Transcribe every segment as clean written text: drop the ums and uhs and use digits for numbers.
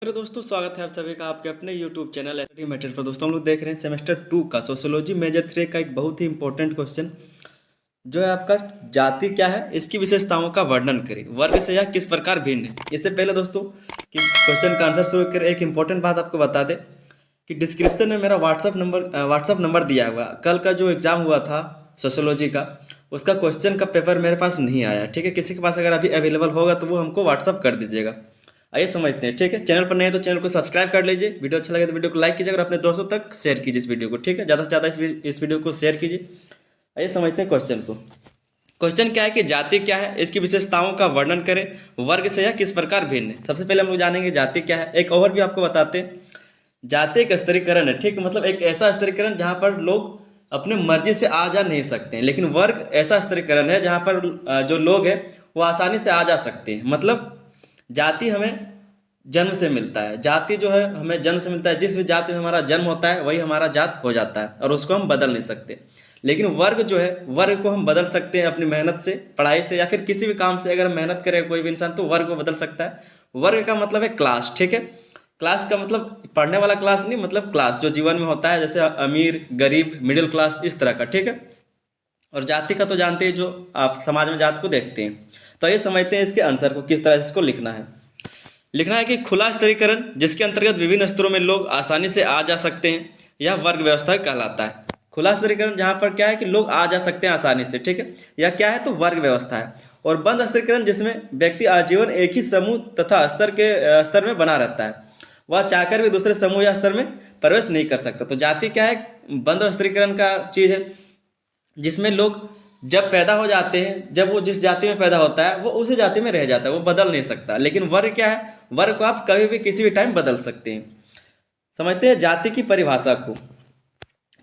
Hello दोस्तों, स्वागत है आप सभी का आपके अपने यूट्यूब चैनल एसटी मैटर पर। दोस्तों हम लोग देख रहे हैं सेमेस्टर 2 का सोशियोलॉजी मेजर 3 का एक बहुत ही इंपॉर्टेंट क्वेश्चन जो है आपका जाति क्या है, इसकी विशेषताओं का वर्णन करें, वर्ग से यह किस प्रकार भिन्न है। इससे पहले दोस्तों कि क्वेश्चन का आंसर शुरू करें, एक इंपॉर्टेंट बात आपको बता दें कि डिस्क्रिप्शन में मेरा व्हाट्सअप नंबर दिया हुआ। कल का जो एग्ज़ाम हुआ था सोशियोलॉजी का, उसका क्वेश्चन का पेपर मेरे पास नहीं आया। ठीक है, किसी के पास अगर अभी अवेलेबल होगा तो वो हमको व्हाट्सअप कर दीजिएगा। आइए समझते हैं। ठीक है, चैनल पर नए हैं तो चैनल को सब्सक्राइब कर लीजिए, वीडियो अच्छा लगे तो वीडियो को लाइक कीजिए और अपने दोस्तों तक शेयर कीजिए इस वीडियो को। ठीक है, ज़्यादा से ज़्यादा इस वीडियो को शेयर कीजिए। आइए समझते हैं क्वेश्चन को। क्वेश्चन क्या है कि जाति क्या है, इसकी विशेषताओं का वर्णन करें, वर्ग से यह किस प्रकार भिन्न है। सबसे पहले हम लोग जानेंगे जाति क्या है। एक ओवरव्यू आपको बताते हैं। जाति एक स्तरीकरण है, ठीक, मतलब एक ऐसा स्तरीकरण जहाँ पर लोग अपने मर्जी से आ जा नहीं सकते हैं। लेकिन वर्ग ऐसा स्तरीकरण है जहाँ पर जो लोग हैं वो आसानी से आ जा सकते हैं। मतलब जाति हमें जन्म से मिलता है, जाति जो है हमें जन्म से मिलता है। जिस भी जाति में हमारा जन्म होता है वही हमारा जात हो जाता है और उसको हम बदल नहीं सकते। लेकिन वर्ग जो है, वर्ग को हम बदल सकते हैं अपनी मेहनत से, पढ़ाई से, या फिर किसी भी काम से अगर मेहनत करे कोई भी इंसान तो वर्ग को बदल सकता है। वर्ग का मतलब है क्लास। ठीक है, क्लास का मतलब पढ़ने वाला क्लास नहीं, मतलब क्लास जो जीवन में होता है, जैसे अमीर, गरीब, मिडिल क्लास, इस तरह का। ठीक है, और जाति का तो जानते हैं, जो आप समाज में जात को देखते हैं। तो ये समझते हैं इसके आंसर को, किस तरह से इसको लिखना है। लिखना है कि खुला स्तरीकरण जिसके अंतर्गत विभिन्न स्तरों में लोग आसानी से आ जा सकते हैं, यह वर्ग व्यवस्था कहलाता है। खुला स्तरीकरण जहाँ पर क्या है कि लोग आ जा सकते हैं आसानी से, ठीक है, यह क्या है तो वर्ग व्यवस्था है। और बंद स्तरीकरण जिसमें व्यक्ति आजीवन एक ही समूह तथा स्तर में बना रहता है, वह चाहकर भी दूसरे समूह या स्तर में प्रवेश नहीं कर सकता। तो जाति क्या है, बंद स्तरीकरण का चीज़ है, जिसमें लोग जब पैदा हो जाते हैं, जब वो जिस जाति में पैदा होता है वो उसी जाति में रह जाता है, वो बदल नहीं सकता। लेकिन वर्ग क्या है, वर्ग को आप कभी भी किसी भी टाइम बदल सकते हैं। समझते हैं जाति की परिभाषा को।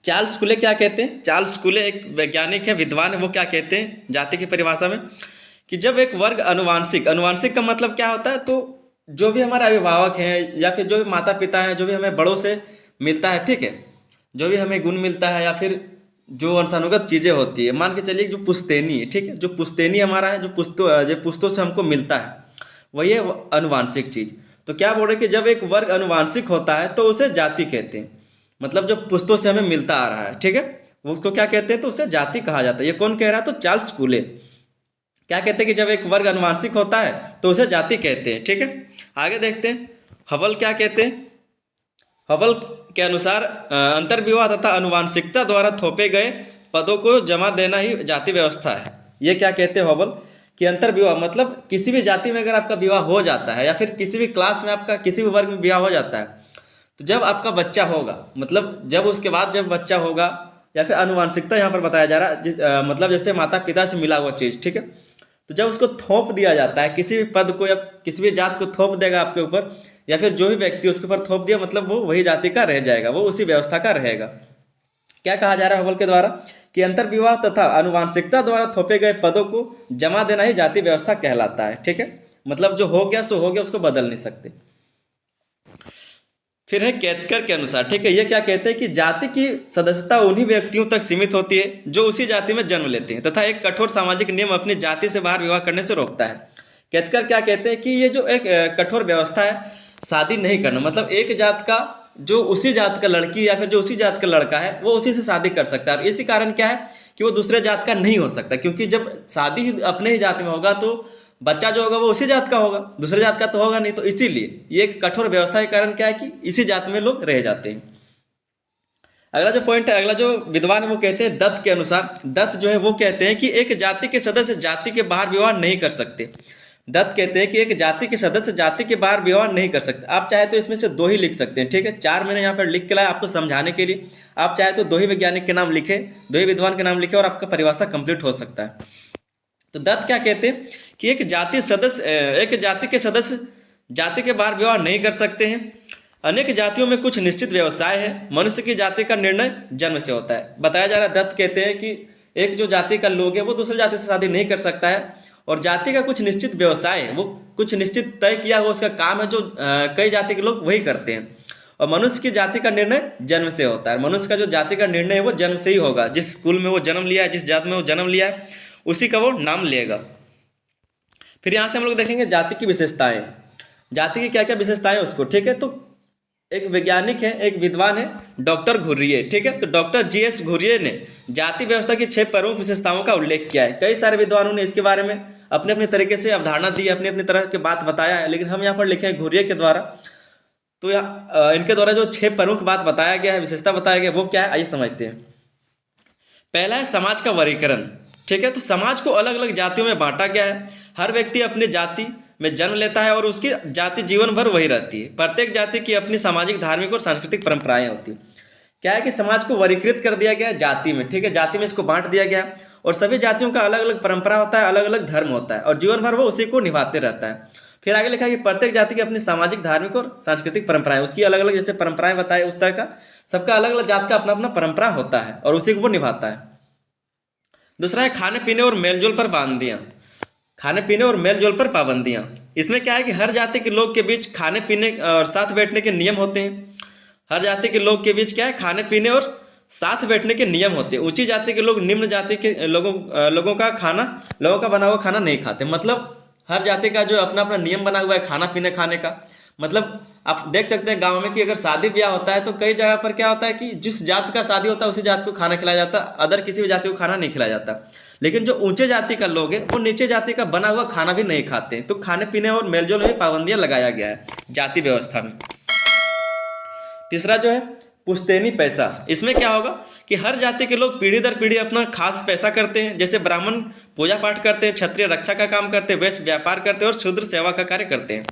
चार्ल्स कूले क्या कहते हैं, चार्ल्स कूले एक वैज्ञानिक है, विद्वान है, वो क्या कहते हैं जाति की परिभाषा में कि जब एक वर्ग अनुवांशिक, अनुवांशिक का मतलब क्या होता है, तो जो भी हमारे अभिभावक हैं या फिर जो भी माता पिता हैं, जो भी हमें बड़ों से मिलता है, ठीक है, जो भी हमें गुण मिलता है या फिर जो वंशानुगत चीज़ें होती है, मान के चलिए जो पुश्तैनी है, ठीक है, जो पुश्तैनी हमारा है, जो पुश्तों से हमको मिलता है, वही है अनुवांशिक चीज़। तो क्या बोल रहे हैं कि जब एक वर्ग अनुवांशिक होता है तो उसे जाति कहते हैं। मतलब जो पुश्तों से हमें मिलता आ रहा है, ठीक है, वो उसको क्या कहते हैं तो उसे जाति कहा जाता है। ये कौन कह रहा है, तो चार्ल्स कूले क्या कहते हैं कि जब एक वर्ग अनुवांशिक होता है तो उसे जाति कहते हैं। ठीक है, आगे देखते हैं हवल क्या कहते हैं। हवल के अनुसार अंतर्विवाह तथा अनुवांशिकता द्वारा थोपे गए पदों को जमा देना ही जाति व्यवस्था है। ये क्या कहते हैं हवल कि अंतर्विवाह मतलब किसी भी जाति में अगर आपका विवाह हो जाता है या फिर किसी भी क्लास में आपका किसी भी वर्ग में विवाह हो जाता है, तो जब आपका बच्चा होगा, मतलब जब उसके बाद जब बच्चा होगा, या फिर अनुवांशिकता यहाँ पर बताया जा रहा है, मतलब जैसे माता पिता से मिला हुआ चीज़, ठीक है, तो जब उसको थोप दिया जाता है किसी भी पद को या किसी भी जात को थोप देगा आपके ऊपर, या फिर जो भी व्यक्ति उसके ऊपर थोप दिया, मतलब वो वही जाति का रह जाएगा, वो उसी व्यवस्था का रहेगा। क्या कहा जा रहा है हवल के द्वारा कि अंतर्विवाह तथा अनुवांशिकता द्वारा थोपे गए पदों को जमा देना ही जाति व्यवस्था कहलाता है। ठीक है, मतलब जो हो गया सो हो गया, उसको बदल नहीं सकते। फिर है केतकर के अनुसार, ठीक है, ये क्या कहते हैं कि जाति की सदस्यता उन्हीं व्यक्तियों तक सीमित होती है जो उसी जाति में जन्म लेते हैं, तथा एक कठोर सामाजिक नियम अपनी जाति से बाहर विवाह करने से रोकता है। केतकर क्या कहते हैं कि ये जो एक कठोर व्यवस्था है, शादी नहीं करना, मतलब एक जात का जो उसी जात का लड़की या फिर जो उसी जात का लड़का है वो उसी से शादी कर सकता है। और इसी कारण क्या है कि वो दूसरे जात का नहीं हो सकता, क्योंकि जब शादी ही अपने ही जात में होगा तो बच्चा जो होगा वो उसी जात का होगा, दूसरे जात का तो होगा नहीं। तो इसीलिए ये एक कठोर व्यवस्था के कारण क्या है कि इसी जात में लोग रह जाते हैं। अगला जो पॉइंट है, अगला जो विद्वान है वो कहते हैं दत्त के अनुसार, दत्त जो है वो कहते हैं कि एक जाति के सदस्य जाति के बाहर विवाह नहीं कर सकते। दत्त कहते हैं कि एक जाति के सदस्य जाति के बाहर विवाह नहीं कर सकते। आप चाहे तो इसमें से दो ही लिख सकते हैं, ठीक है, चार मैंने यहाँ पर लिख के लाया आपको समझाने के लिए। आप चाहे तो दो ही वैज्ञानिक के नाम लिखे, दो ही विद्वान के नाम लिखे और आपका परिभाषा कंप्लीट हो सकता है। तो दत्त क्या कहते हैं कि एक जाति के सदस्य जाति के बाहर विवाह नहीं कर सकते हैं। अनेक जातियों में कुछ निश्चित व्यवसाय है, मनुष्य की जाति का निर्णय जन्म से होता है। बताया जा रहा है, दत्त कहते हैं कि एक जो जाति का लोग है वो दूसरे जाति से शादी नहीं कर सकता है, और जाति का कुछ निश्चित व्यवसाय है, वो कुछ निश्चित तय किया हुआ उसका काम है जो कई जाति के लोग वही करते हैं। और मनुष्य की जाति का निर्णय जन्म से होता है। मनुष्य का जो जाति का निर्णय है वो जन्म से ही होगा, जिस कुल में वो जन्म लिया है, जिस जात में वो जन्म लिया है, उसी का वो नाम लेगा। फिर यहाँ से हम लोग देखेंगे जाति की विशेषताएं। जाति की क्या क्या विशेषताएं उसको, ठीक है। तो एक वैज्ञानिक है, एक विद्वान है, डॉक्टर घुर्ये, ठीक है। तो डॉक्टर जीएस घुर्ये ने जाति व्यवस्था की 6 प्रमुख विशेषताओं का उल्लेख किया है। कई सारे विद्वानों ने इसके बारे में अपने अपने तरीके से अवधारणा दी, अपनी अपनी तरह की बात बताया है, लेकिन हम यहाँ पर लिखे हैं घुर्ये के द्वारा। तो यहाँ इनके द्वारा जो 6 प्रमुख बात बताया गया है, विशेषता बताया गया, वो क्या है, आइए समझते हैं। पहला है समाज का वर्गीकरण, ठीक है। तो समाज को अलग अलग जातियों में बांटा गया है। हर व्यक्ति अपनी जाति में जन्म लेता है और उसकी जाति जीवन भर वही रहती है। प्रत्येक जाति की अपनी सामाजिक, धार्मिक और सांस्कृतिक परंपराएं होती हैं। क्या है कि समाज को वर्गीकृत कर दिया गया है जाति में, ठीक है। जाति में इसको बांट दिया गया है और सभी जातियों का अलग अलग परंपरा होता है, अलग अलग धर्म होता है और जीवन भर वो उसी को निभाते रहता है। फिर आगे लिखा है कि प्रत्येक जाति की अपनी सामाजिक, धार्मिक और सांस्कृतिक परंपराएं, उसकी अलग अलग जैसे परंपराएं बताए उस तरह का सबका अलग अलग जात का अपना अपना परंपरा होता है और उसी को वो निभाता है। दूसरा है खाने पीने और मेलजोल पर पाबंदियाँ। खाने पीने और मेलजोल पर पाबंदियाँ, इसमें क्या है कि हर जाति के लोग के बीच खाने पीने और साथ बैठने के नियम होते हैं। हर जाति के लोग के बीच क्या है, खाने पीने और साथ बैठने के नियम होते हैं। ऊंची जाति के लोग निम्न जाति के लोगों का बना हुआ खाना नहीं खाते। मतलब हर जाति का जो अपना अपना नियम बना हुआ है खाना पीने खाने का। मतलब आप देख सकते हैं गांव में कि अगर शादी ब्याह होता है तो कई जगह पर क्या होता है कि जिस जात का शादी होता है उसी जात को खाना खिलाया जाता है, अदर किसी भी जाति को खाना नहीं खिलाया जाता। लेकिन जो ऊंचे जाति का लोग है वो नीचे जाति का बना हुआ खाना भी नहीं खाते। तो खाने पीने और मेलजोल में पाबंदियां लगाया गया है जाति व्यवस्था में। तीसरा जो है पुश्तैनी पैसा, इसमें क्या होगा कि हर जाति के लोग पीढ़ी दर पीढ़ी अपना खास पैसा करते हैं। जैसे ब्राह्मण पूजा पाठ करते हैं, क्षत्रिय रक्षा का काम करते हैं, वैश्य व्यापार करते हैं और शूद्र सेवा का कार्य करते हैं।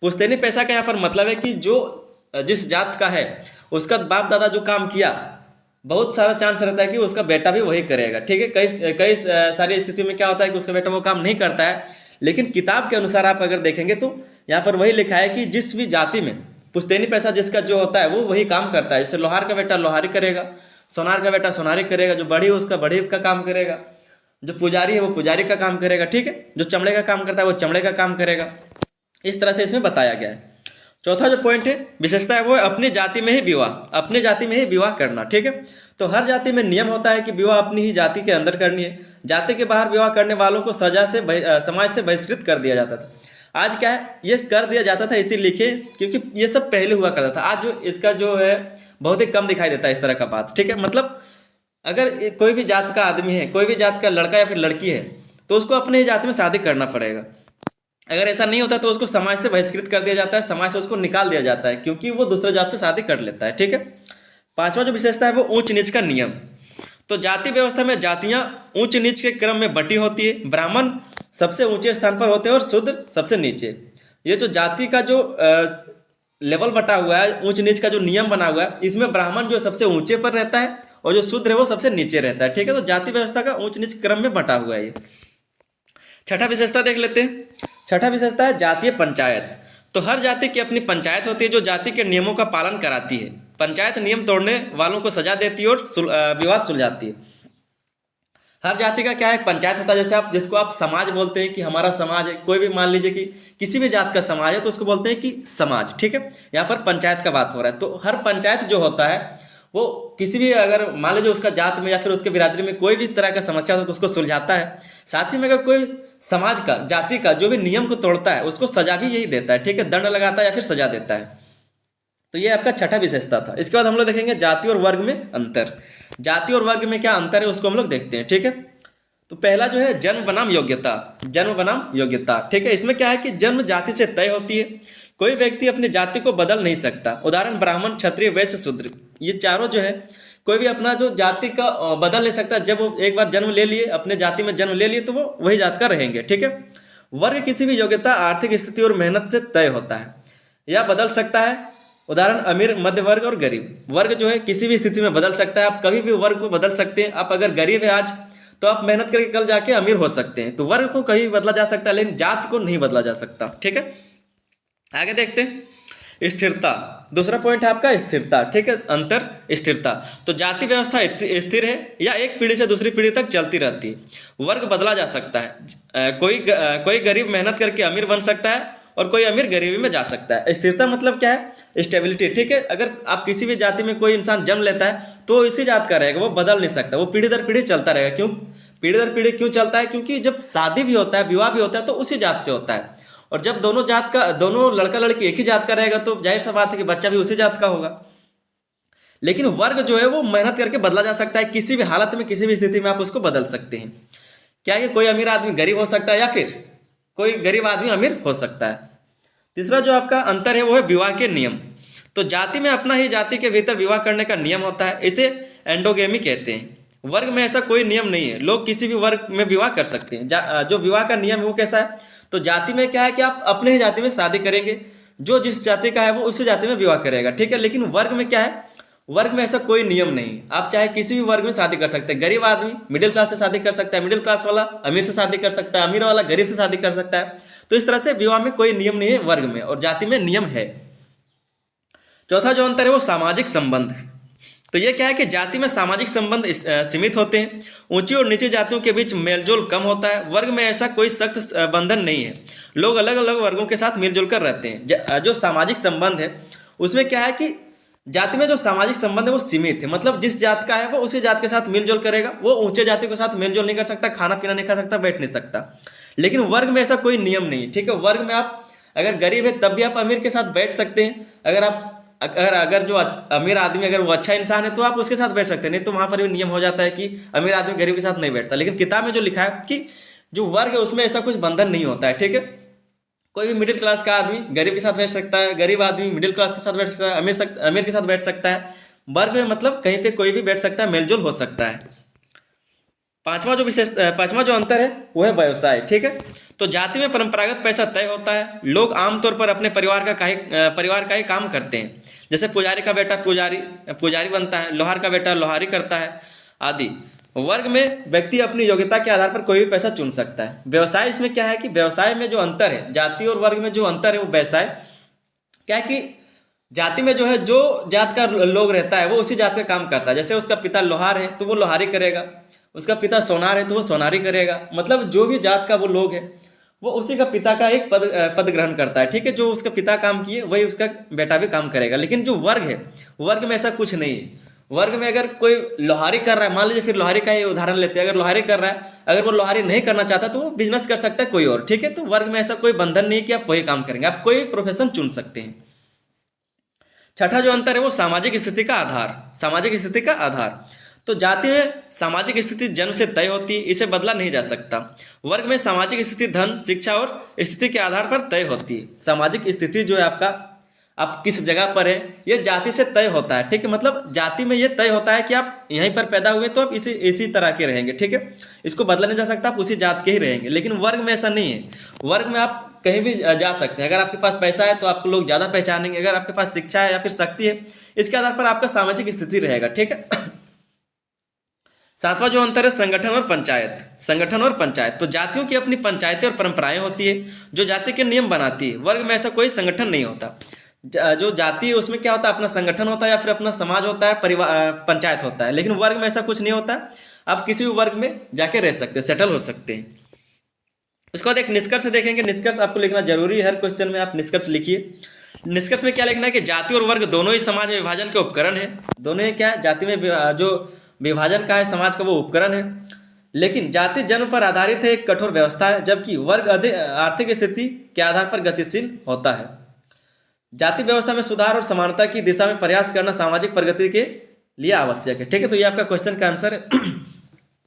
पुश्तैनी पैसा का यहाँ पर मतलब है कि जो जिस जात का है उसका बाप दादा जो काम किया, बहुत सारा चांस रहता है कि उसका बेटा भी वही करेगा, ठीक है। कई कई सारी स्थिति में क्या होता है कि उसका बेटा वो काम नहीं करता है, लेकिन किताब के अनुसार आप अगर देखेंगे तो यहाँ पर वही लिखा है कि जिस भी जाति में पुश्तैनी पैसा जिसका जो होता है वो वही काम करता है। जैसे लोहार का बेटा लोहारी करेगा, सोनार का बेटा सोनारी करेगा, जो बढ़ी है उसका बढ़ी का काम करेगा, जो पुजारी है वो पुजारी का काम करेगा, ठीक है। जो चमड़े का काम करता है वो चमड़े का काम करेगा। इस तरह से इसमें बताया गया है। चौथा जो पॉइंट है विशेषता है वो है अपनी जाति में ही विवाह, अपनी जाति में ही विवाह करना, ठीक है। तो हर जाति में नियम होता है कि विवाह अपनी ही जाति के अंदर करनी है। जाति के बाहर विवाह करने वालों को सजा से समाज से बहिष्कृत कर दिया जाता था। आज क्या है, ये कर दिया जाता था इसीलिए क्योंकि ये सब पहले हुआ करता था। आज जो इसका जो है बहुत ही कम दिखाई देता है इस तरह का बात, ठीक है। मतलब अगर कोई भी जात का आदमी है, कोई भी जात का लड़का या फिर लड़की है तो उसको अपने ही जाति में शादी करना पड़ेगा। अगर ऐसा नहीं होता तो उसको समाज से बहिष्कृत कर दिया जाता है, समाज से उसको निकाल दिया जाता है क्योंकि वो दूसरे जात से शादी कर लेता है, ठीक है। पांचवा जो विशेषता है वो ऊंच नीच का नियम। तो जाति व्यवस्था में जातियां ऊंच नीच के क्रम में बंटी होती है। ब्राह्मण सबसे ऊंचे स्थान पर होते हैं और शूद्र सबसे नीचे। ये जो जाति का जो लेवल बटा हुआ है, ऊंच नीच का जो नियम बना हुआ है, इसमें ब्राह्मण जो सबसे ऊंचे पर रहता है और जो शूद्र है वो सबसे नीचे रहता है, ठीक है। तो जाति व्यवस्था का ऊंच नीच क्रम में बटा हुआ है ये। छठा विशेषता देख लेते हैं। छठा विशेषता है जातीय पंचायत। तो हर जाति की अपनी पंचायत होती है जो जाति के नियमों का पालन कराती है। पंचायत नियम तोड़ने वालों को सजा देती है और विवाद सुलझाती है। हर जाति का क्या है, पंचायत होता है। जैसे आप जिसको आप समाज बोलते हैं कि हमारा समाज है, कोई भी मान लीजिए कि किसी भी जात का समाज है तो उसको बोलते हैं कि समाज, ठीक है। यहाँ पर पंचायत का बात हो रहा है। तो हर पंचायत जो होता है वो किसी भी अगर मान लीजिए उसका जात में या फिर उसके बिरादरी में कोई भी इस तरह का समस्या हो तो उसको सुलझाता है। साथ ही में अगर कोई समाज का, जाति का जो भी नियम को तोड़ता है उसको सजा भी यही देता है, ठीक है। दंड लगाता है या फिर सजा देता है। तो ये आपका छठा विशेषता था। इसके बाद हम लोग देखेंगे जाति और वर्ग में अंतर। जाति और वर्ग में क्या अंतर है उसको हम लोग देखते हैं, ठीक है। तो पहला जो है जन्म बनाम योग्यता। जन्म बनाम योग्यता, ठीक है। इसमें क्या है कि जन्म जाति से तय होती है। कोई व्यक्ति अपनी जाति को बदल नहीं सकता। उदाहरण ब्राह्मण, क्षत्रिय, वैश्य, शूद्र, ये चारों जो है कोई भी अपना जो जाति का बदल नहीं सकता। जब वो एक बार जन्म ले लिए, अपने जाति में जन्म ले लिए तो वो वही जात का रहेंगे, ठीक है। वर्ग किसी भी योग्यता, आर्थिक स्थिति और मेहनत से तय होता है या बदल सकता है। उदाहरण अमीर, मध्य वर्ग और गरीब। वर्ग जो है किसी भी स्थिति में बदल सकता है। आप कभी भी वर्ग को बदल सकते हैं। आप अगर गरीब है आज तो आप मेहनत करके कल जाके अमीर हो सकते हैं। तो वर्ग को कहीं बदला जा सकता है लेकिन जात को नहीं बदला जा सकता, ठीक है। आगे देखते हैं स्थिरता। दूसरा पॉइंट है आपका स्थिरता, ठीक है। अंतर, स्थिरता। तो जाति व्यवस्था स्थिर है या एक पीढ़ी से दूसरी पीढ़ी तक चलती रहती है। वर्ग बदला जा सकता है। कोई गरीब मेहनत करके अमीर बन सकता है और कोई अमीर गरीबी में जा सकता है। स्थिरता मतलब क्या है, स्टेबिलिटी, ठीक है। अगर आप किसी भी जाति में कोई इंसान जन्म लेता है तो इसी जात का रहेगा, वो बदल नहीं सकता। वो पीढ़ी दर पीढ़ी चलता रहेगा। क्यों पीढ़ी दर पीढ़ी क्यों चलता है? क्योंकि जब शादी भी होता है, विवाह भी होता है तो उसी जात से होता है। और जब दोनों लड़का लड़की एक ही जात का रहेगा तो जाहिर सा बात है कि बच्चा भी उसी जात का होगा। लेकिन वर्ग जो है वो मेहनत करके बदला जा सकता है, किसी भी हालत में किसी भी स्थिति में आप उसको बदल सकते हैं। क्या है कि कोई अमीर आदमी गरीब हो सकता है या फिर कोई गरीब आदमी अमीर हो सकता है। तीसरा जो आपका अंतर है वो है विवाह के नियम। तो जाति में अपना ही जाति के भीतर विवाह करने का नियम होता है, इसे एंडोगेमी कहते हैं। वर्ग में ऐसा कोई नियम नहीं है, लोग किसी भी वर्ग में विवाह कर सकते हैं। जो विवाह का नियम है वो कैसा है, तो जाति में क्या है कि आप अपने ही जाति में शादी करेंगे, जो जिस जाति का है वो उसी जाति में विवाह करेगा, ठीक है। लेकिन वर्ग में क्या है, वर्ग में ऐसा कोई नियम नहीं, आप चाहे किसी भी वर्ग में शादी कर सकते हैं। गरीब आदमी मिडिल क्लास से शादी कर सकता है, मिडिल क्लास वाला अमीर से शादी कर सकता है, अमीर वाला गरीब से शादी कर सकता है। तो इस तरह से विवाह में कोई नियम नहीं है, वर्ग में और जाति में नियम है। चौथा जो अंतर है वो सामाजिक संबंध। तो ये क्या है कि जाति में सामाजिक संबंध सीमित होते हैं, ऊंची और नीची जातियों के बीच मेलजोल कम होता है। वर्ग में ऐसा कोई सख्त बंधन नहीं है, लोग अलग अलग वर्गों के साथ मिलजुल कर रहते हैं। जो सामाजिक संबंध है उसमें क्या है कि जाति में जो सामाजिक संबंध है वो सीमित है, मतलब जिस जात का है वो उसी जात के साथ मिलजुल करेगा, वो ऊंचे जाति के साथ मिलजुल नहीं कर सकता, खाना पीना नहीं खा सकता, बैठ नहीं सकता। लेकिन वर्ग में ऐसा कोई नियम नहीं, ठीक है। वर्ग में आप अगर गरीब है तब भी आप अमीर के साथ बैठ सकते हैं, अगर जो अमीर आदमी अगर वो अच्छा इंसान है तो आप उसके साथ बैठ सकते हैं, नहीं तो वहाँ पर भी नियम हो जाता है कि अमीर आदमी गरीब के साथ नहीं बैठता। लेकिन किताब में जो लिखा है कि जो वर्ग है उसमें ऐसा कुछ बंधन नहीं होता है, ठीक है। कोई भी मिडिल क्लास का आदमी गरीब के साथ बैठ सकता है, गरीब आदमी मिडिल क्लास के साथ बैठ सकता है, अमीर के साथ बैठ सकता है। वर्ग में मतलब कहीं पे कोई भी बैठ सकता है, मेलजोल हो सकता है। पांचवा जो अंतर है वो है व्यवसाय, ठीक है। तो जाति में परंपरागत पैसा तय होता है, लोग आमतौर पर अपने परिवार का ही काम करते हैं। जैसे पुजारी का बेटा पुजारी बनता है, लोहार का बेटा लोहारी करता है आदि। वर्ग में व्यक्ति अपनी योग्यता के आधार पर कोई भी पैसा चुन सकता है। व्यवसाय इसमें क्या है कि व्यवसाय में जो अंतर है, जाति और वर्ग में जो अंतर है वो व्यवसाय क्या है कि जाति में जो है जो जात का लोग रहता है वो उसी जात का काम करता है। जैसे उसका पिता लोहार है तो वो लोहारी करेगा, उसका पिता सोनार है तो वो सोनारी करेगा, मतलब जो भी जात का वो लोग है वो उसी का पिता का एक पद ग्रहण करता है, ठीक है। जो उसका पिता काम किए वही उसका बेटा भी काम करेगा। लेकिन जो वर्ग है, वर्ग में ऐसा कुछ नहीं है। वर्ग में अगर कोई लोहारी कर रहा है, मान लीजिए फिर लोहारी का ही उदाहरण लेते हैं, अगर लोहारी कर रहा है, अगर वो लोहारी नहीं करना चाहता तो वो बिजनेस कर सकता है कोई और, ठीक है। तो वर्ग में ऐसा कोई बंधन नहीं है कि आप वही काम करेंगे, आप कोई प्रोफेशन चुन सकते हैं। छठा जो अंतर है वो सामाजिक स्थिति का आधार। तो जाति में सामाजिक स्थिति जन्म से तय होती है, इसे बदला नहीं जा सकता। वर्ग में सामाजिक स्थिति धन, शिक्षा और स्थिति के आधार पर तय होती है। सामाजिक स्थिति जो है आपका, आप किस जगह पर है, ये जाति से तय होता है, ठीक है। मतलब जाति में ये तय होता है कि आप यहीं पर पैदा हुए तो आप इसी तरह के रहेंगे, ठीक है। इसको बदला नहीं जा सकता, आप उसी जात के ही रहेंगे। लेकिन वर्ग में ऐसा नहीं है, वर्ग में आप कहीं भी जा सकते हैं। अगर आपके पास पैसा है तो आपको लोग ज़्यादा पहचानेंगे, अगर आपके पास शिक्षा है या फिर शक्ति है, इसके आधार पर आपका सामाजिक स्थिति रहेगा, ठीक है। सातवां जो अंतर है संगठन और पंचायत। तो जातियों की अपनी पंचायतें और परंपराएं होती है जो जाति के नियम बनाती है। वर्ग में ऐसा कोई संगठन नहीं होता। जो जाति है उसमें क्या होता है, अपना संगठन होता है या फिर अपना समाज होता है, परिवार पंचायत होता है। लेकिन वर्ग में ऐसा कुछ नहीं होता, आप किसी भी वर्ग में जाके रह सकते हैं, सेटल हो सकते हैं। उसके बाद एक निष्कर्ष देखेंगे। निष्कर्ष आपको लिखना जरूरी है, हर क्वेश्चन में आप निष्कर्ष लिखिए। निष्कर्ष में क्या लिखना है कि जाति और वर्ग दोनों ही समाज में विभाजन के उपकरण है। दोनों ही क्या है, जाति में जो विभाजन का है समाज का वो उपकरण है। लेकिन जाति जन्म पर आधारित है, एक कठोर व्यवस्था है, जबकि वर्ग आर्थिक स्थिति के आधार पर गतिशील होता है। जाति व्यवस्था में सुधार और समानता की दिशा में प्रयास करना सामाजिक प्रगति के लिए आवश्यक है, ठीक है। तो ये आपका क्वेश्चन का आंसर है।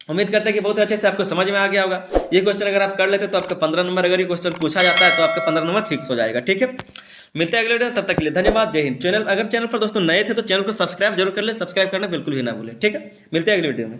उम्मीद करते हैं कि बहुत अच्छे से आपको समझ में आ गया होगा। ये क्वेश्चन अगर आप कर लेते तो आपका 15 नंबर, अगर ये क्वेश्चन पूछा जाता है तो आपका 15 नंबर फिक्स हो जाएगा, ठीक है। मिलते हैं अगले वीडियो में, तब तक के लिए धन्यवाद, जय हिंद। अगर चैनल पर दोस्तों नए थे तो चैनल को सब्सक्राइब जरूर कर ले, सब्सक्राइब करना बिल्कुल भी ना भूलें, ठीक है। मिलते हैं अगले वीडियो में।